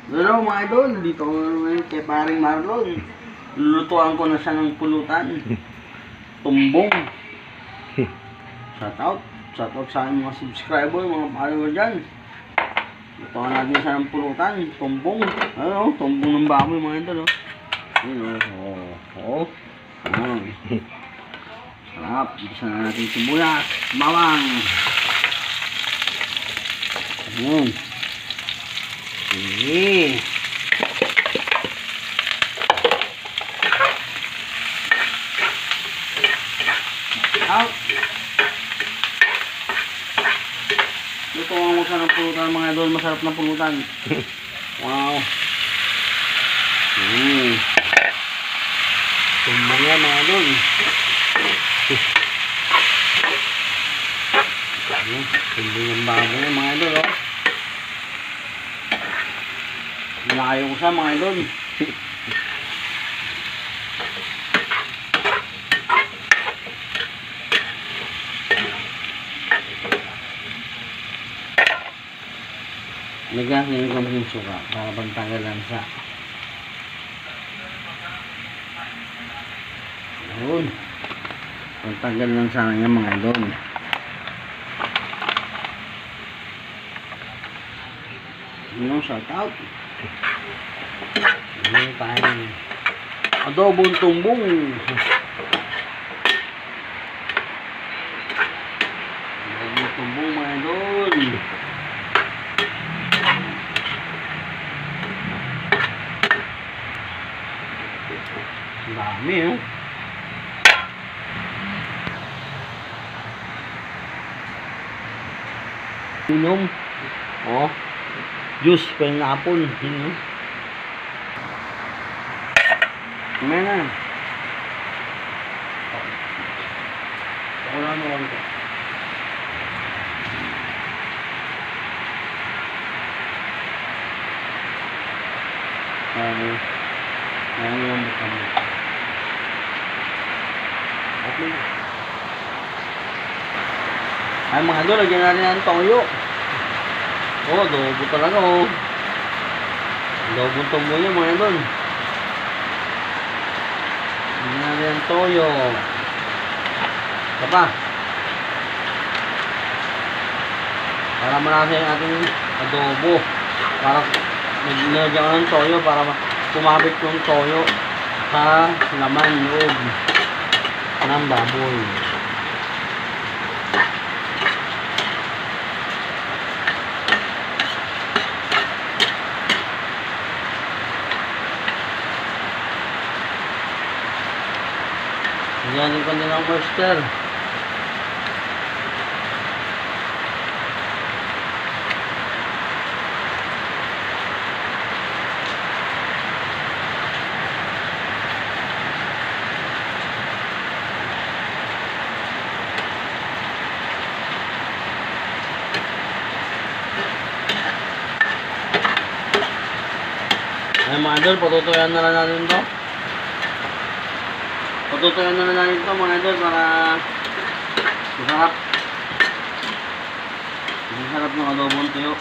Hello mga idol, dito ko ngayon kay paring Marlon. Lulutuan ko na siya ng pulutan. Tumbong. Shout out sa aking mga subscriber, mga follower dyan. Lutuan natin siya ng pulutan. Tumbong. Ano, tumbong ng baboy mga idol. Sarap. Isa na natin sibuyas, bawang. Sige. Out. Ito ang usa ng pulutan mga idol, masarap na pulutan. Wow. Tumbang yan mga idol. Tumbang ng baboy yan mga idol, oh. Malayo ko siya mga idol. Nagkakasin ko ng suka para pagtagal lang siya. Ayun. Pagtagal lang sana niya mga idol. Yun, shout out. Ano tayo? Adobong tumbong. Adobong tumbong mga idol. Dami eh. Inom. Oh. Juice pineapple. Yun. Kumain na. Ako lang naman ito. Ngayon yung bukang mo. Okay. Ay mga idol, lagyan natin ang toyo. Oh, adobo talaga oh. Adobong tumbong yan mga idol. Lagyan natin ang toyo. Kapa. Para malasa yung ating adobo. Para nilagyan ko ng toyo para kumabit yung toyo sa laman loob ng baboy. Lagyan ko din ng oyster. Ay mga idol, patutuyan na lang natin ito. Patutuyan na lang natin ito mga idol para masarap. Masarap ng adobong tuyo.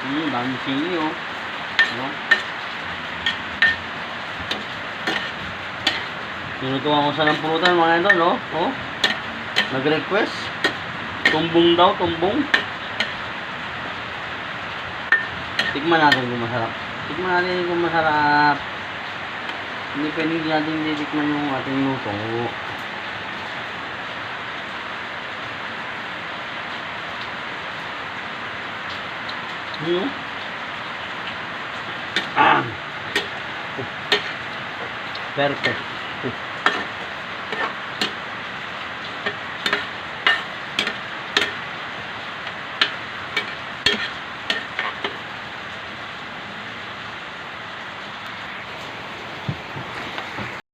Dami sili oh. Sinutuan ko sa ng pulutan mga idol oh. Nag-request. Tumbong daw, tumbong. Tikman natin kung masarap. Tikman natin kung masarap. Hindi pwede natin titikman yung ating luto. Perfect.